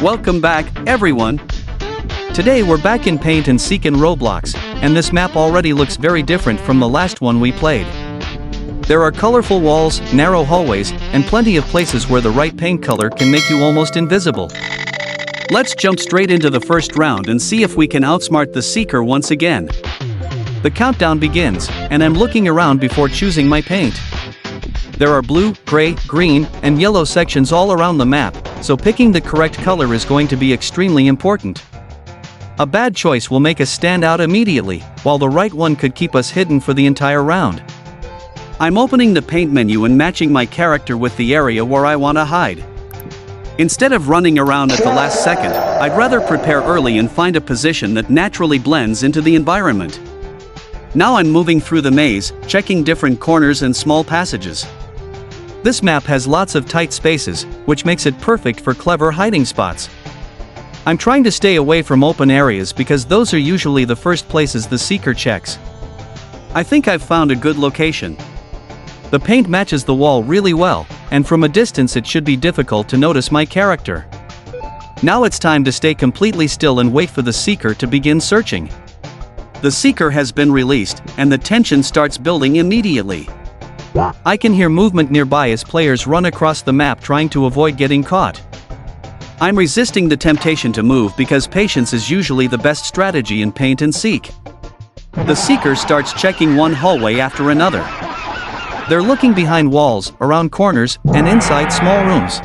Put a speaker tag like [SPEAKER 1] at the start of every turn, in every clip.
[SPEAKER 1] Welcome back, everyone! Today we're back in Paint and Seek in Roblox, and this map already looks very different from the last one we played. There are colorful walls, narrow hallways, and plenty of places where the right paint color can make you almost invisible. Let's jump straight into the first round and see if we can outsmart the Seeker once again. The countdown begins, and I'm looking around before choosing my paint. There are blue, gray, green, and yellow sections all around the map, so picking the correct color is going to be extremely important. A bad choice will make us stand out immediately, while the right one could keep us hidden for the entire round. I'm opening the paint menu and matching my character with the area where I want to hide. Instead of running around at the last second, I'd rather prepare early and find a position that naturally blends into the environment. Now I'm moving through the maze, checking different corners and small passages. This map has lots of tight spaces, which makes it perfect for clever hiding spots. I'm trying to stay away from open areas because those are usually the first places the Seeker checks. I think I've found a good location. The paint matches the wall really well, and from a distance it should be difficult to notice my character. Now it's time to stay completely still and wait for the Seeker to begin searching. The Seeker has been released, and the tension starts building immediately. I can hear movement nearby as players run across the map trying to avoid getting caught. I'm resisting the temptation to move because patience is usually the best strategy in Paint and Seek. The Seeker starts checking one hallway after another. They're looking behind walls, around corners, and inside small rooms.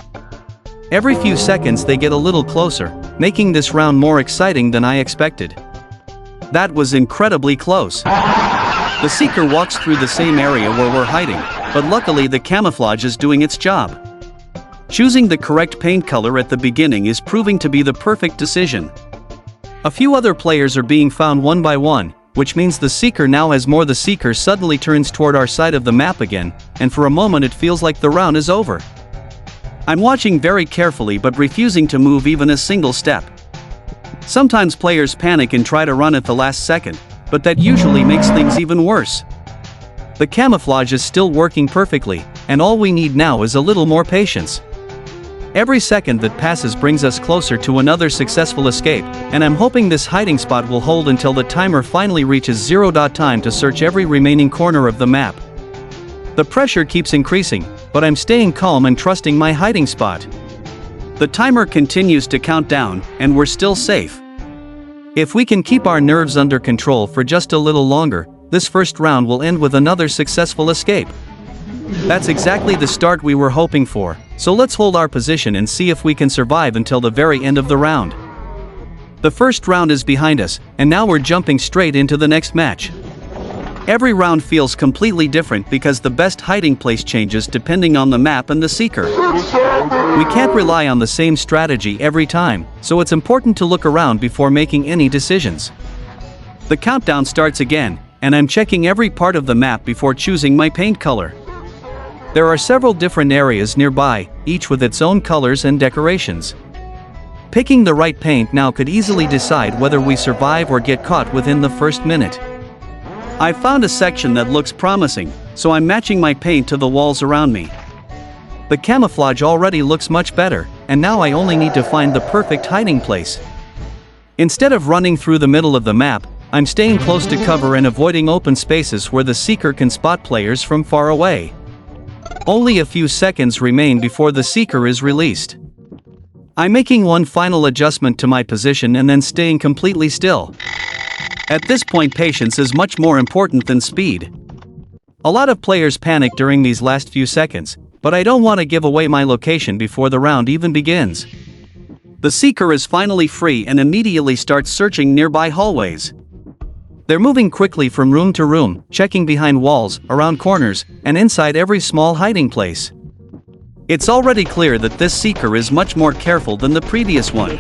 [SPEAKER 1] Every few seconds they get a little closer, making this round more exciting than I expected. That was incredibly close. The Seeker walks through the same area where we're hiding, but luckily the camouflage is doing its job. Choosing the correct paint color at the beginning is proving to be the perfect decision. A few other players are being found one by one, which means the Seeker now has more. The Seeker suddenly turns toward our side of the map again, and for a moment it feels like the round is over. I'm watching very carefully but refusing to move even a single step. Sometimes players panic and try to run at the last second, but that usually makes things even worse. The camouflage is still working perfectly, and all we need now is a little more patience. Every second that passes brings us closer to another successful escape, and I'm hoping this hiding spot will hold until the timer finally reaches 0. Time to search every remaining corner of the map. The pressure keeps increasing, but I'm staying calm and trusting my hiding spot. The timer continues to count down, and we're still safe. If we can keep our nerves under control for just a little longer, this first round will end with another successful escape. That's exactly the start we were hoping for, so let's hold our position and see if we can survive until the very end of the round. The first round is behind us, and now we're jumping straight into the next match. Every round feels completely different because the best hiding place changes depending on the map and the Seeker. We can't rely on the same strategy every time, so it's important to look around before making any decisions. The countdown starts again, and I'm checking every part of the map before choosing my paint color. There are several different areas nearby, each with its own colors and decorations. Picking the right paint now could easily decide whether we survive or get caught within the first minute. I found a section that looks promising, so I'm matching my paint to the walls around me. The camouflage already looks much better, and now I only need to find the perfect hiding place. Instead of running through the middle of the map, I'm staying close to cover and avoiding open spaces where the Seeker can spot players from far away. Only a few seconds remain before the Seeker is released. I'm making one final adjustment to my position and then staying completely still. At this point, patience is much more important than speed. A lot of players panic during these last few seconds, but I don't want to give away my location before the round even begins. The Seeker is finally free and immediately starts searching nearby hallways. They're moving quickly from room to room, checking behind walls, around corners, and inside every small hiding place. It's already clear that this Seeker is much more careful than the previous one.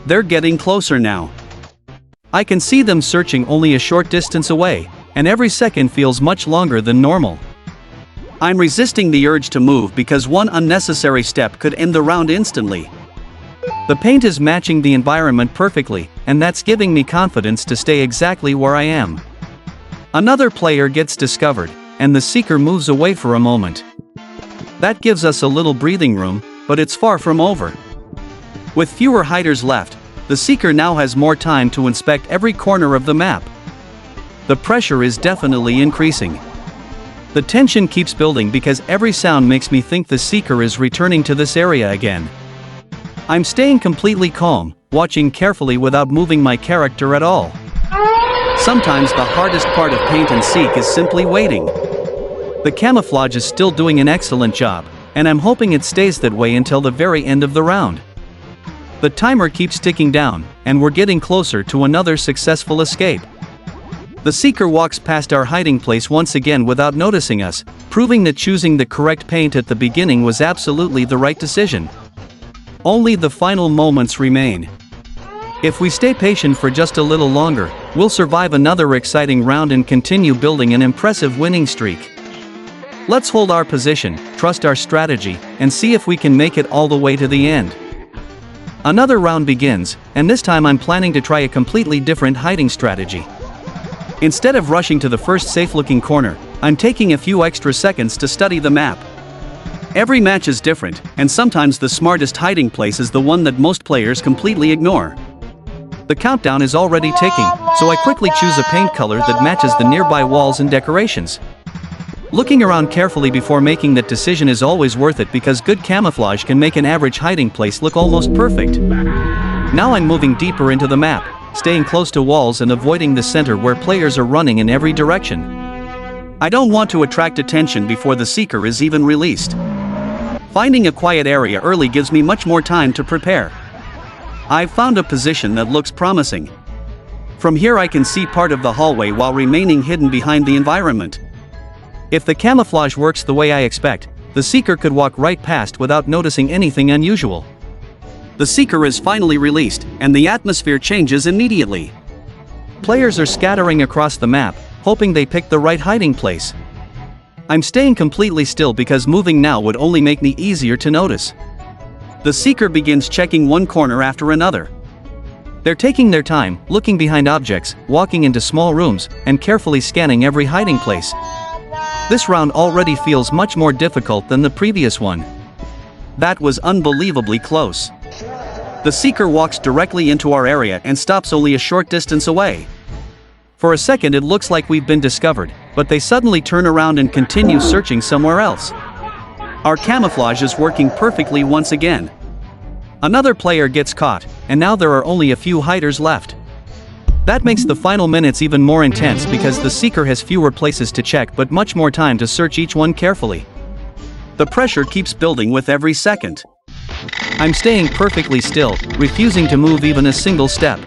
[SPEAKER 1] They're getting closer now. I can see them searching only a short distance away, and every second feels much longer than normal. I'm resisting the urge to move because one unnecessary step could end the round instantly. The paint is matching the environment perfectly, and that's giving me confidence to stay exactly where I am. Another player gets discovered, and the Seeker moves away for a moment. That gives us a little breathing room, but it's far from over. With fewer hiders left, the seeker now has more time to inspect every corner of the map. The pressure is definitely increasing. The tension keeps building because every sound makes me think the seeker is returning to this area again. I'm staying completely calm, watching carefully without moving my character at all. Sometimes the hardest part of paint and seek is simply waiting. The camouflage is still doing an excellent job, and I'm hoping it stays that way until the very end of the round. The timer keeps ticking down, and we're getting closer to another successful escape. The seeker walks past our hiding place once again without noticing us, proving that choosing the correct paint at the beginning was absolutely the right decision. Only the final moments remain. If we stay patient for just a little longer, we'll survive another exciting round and continue building an impressive winning streak. Let's hold our position, trust our strategy, and see if we can make it all the way to the end. Another round begins, and this time I'm planning to try a completely different hiding strategy. Instead of rushing to the first safe-looking corner, I'm taking a few extra seconds to study the map. Every match is different, and sometimes the smartest hiding place is the one that most players completely ignore. The countdown is already ticking, so I quickly choose a paint color that matches the nearby walls and decorations. Looking around carefully before making that decision is always worth it because good camouflage can make an average hiding place look almost perfect. Now I'm moving deeper into the map, staying close to walls and avoiding the center where players are running in every direction. I don't want to attract attention before the seeker is even released. Finding a quiet area early gives me much more time to prepare. I've found a position that looks promising. From here I can see part of the hallway while remaining hidden behind the environment. If the camouflage works the way I expect, the seeker could walk right past without noticing anything unusual. The seeker is finally released, and the atmosphere changes immediately. Players are scattering across the map, hoping they pick the right hiding place. I'm staying completely still because moving now would only make me easier to notice. The seeker begins checking one corner after another. They're taking their time, looking behind objects, walking into small rooms, and carefully scanning every hiding place. This round already feels much more difficult than the previous one. That was unbelievably close. The seeker walks directly into our area and stops only a short distance away. For a second it looks like we've been discovered, but they suddenly turn around and continue searching somewhere else. Our camouflage is working perfectly once again. Another player gets caught, and now there are only a few hiders left. That makes the final minutes even more intense because the seeker has fewer places to check but much more time to search each one carefully. The pressure keeps building with every second. I'm staying perfectly still, refusing to move even a single step.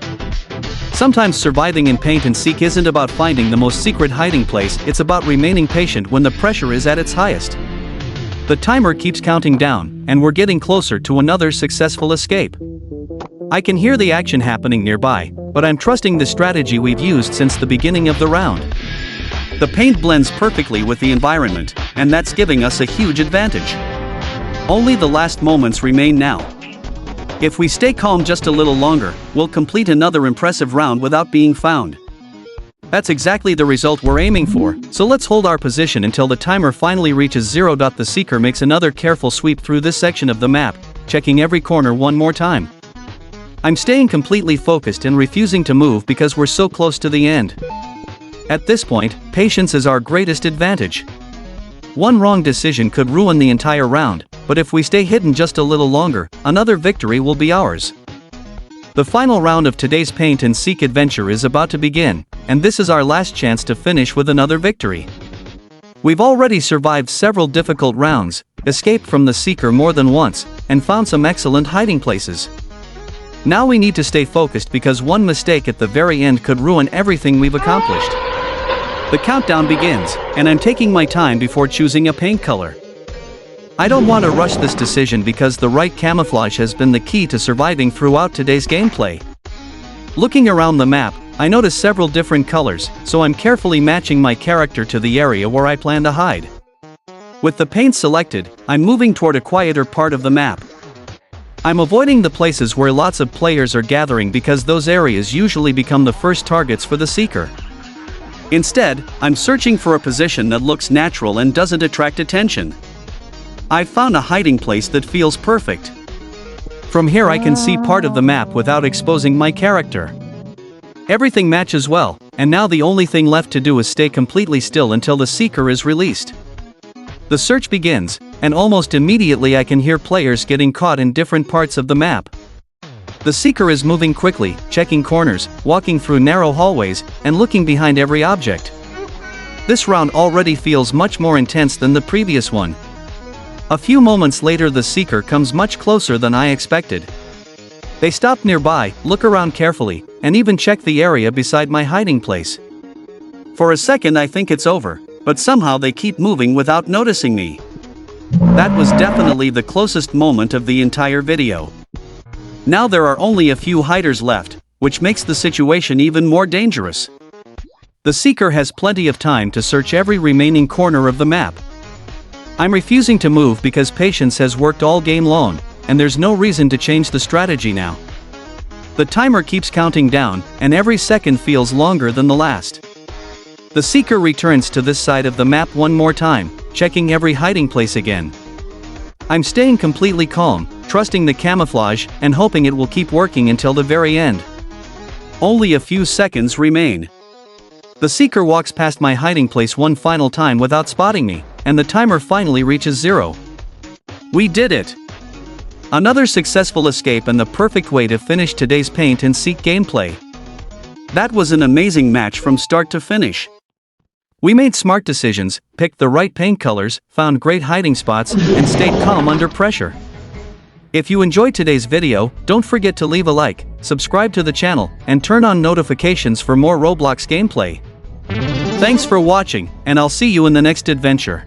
[SPEAKER 1] Sometimes surviving in paint and seek isn't about finding the most secret hiding place, it's about remaining patient when the pressure is at its highest. The timer keeps counting down, and we're getting closer to another successful escape. I can hear the action happening nearby, but I'm trusting the strategy we've used since the beginning of the round. The paint blends perfectly with the environment, and that's giving us a huge advantage. Only the last moments remain now. If we stay calm just a little longer, we'll complete another impressive round without being found. That's exactly the result we're aiming for, so let's hold our position until the timer finally reaches 0. The seeker makes another careful sweep through this section of the map, checking every corner one more time. I'm staying completely focused and refusing to move because we're so close to the end. At this point, patience is our greatest advantage. One wrong decision could ruin the entire round, but if we stay hidden just a little longer, another victory will be ours. The final round of today's paint and seek adventure is about to begin, and this is our last chance to finish with another victory. We've already survived several difficult rounds, escaped from the seeker more than once, and found some excellent hiding places. Now we need to stay focused because one mistake at the very end could ruin everything we've accomplished. The countdown begins, and I'm taking my time before choosing a paint color. I don't want to rush this decision because the right camouflage has been the key to surviving throughout today's gameplay. Looking around the map, I notice several different colors, so I'm carefully matching my character to the area where I plan to hide. With the paint selected, I'm moving toward a quieter part of the map. I'm avoiding the places where lots of players are gathering because those areas usually become the first targets for the seeker. Instead, I'm searching for a position that looks natural and doesn't attract attention. I've found a hiding place that feels perfect. From here I can see part of the map without exposing my character. Everything matches well, and now the only thing left to do is stay completely still until the seeker is released. The search begins, and almost immediately I can hear players getting caught in different parts of the map. The seeker is moving quickly, checking corners, walking through narrow hallways, and looking behind every object. This round already feels much more intense than the previous one. A few moments later the seeker comes much closer than I expected. They stop nearby, look around carefully, and even check the area beside my hiding place. For a second I think it's over, but somehow they keep moving without noticing me. That was definitely the closest moment of the entire video. Now there are only a few hiders left, which makes the situation even more dangerous. The seeker has plenty of time to search every remaining corner of the map. I'm refusing to move because patience has worked all game long, and there's no reason to change the strategy now. The timer keeps counting down, and every second feels longer than the last. The seeker returns to this side of the map one more time, checking every hiding place again. I'm staying completely calm, trusting the camouflage and hoping it will keep working until the very end. Only a few seconds remain. The seeker walks past my hiding place one final time without spotting me, and the timer finally reaches 0. We did it! Another successful escape and the perfect way to finish today's paint and seek gameplay. That was an amazing match from start to finish. We made smart decisions, picked the right paint colors, found great hiding spots, and stayed calm under pressure. If you enjoyed today's video, don't forget to leave a like, subscribe to the channel, and turn on notifications for more Roblox gameplay. Thanks for watching, and I'll see you in the next adventure.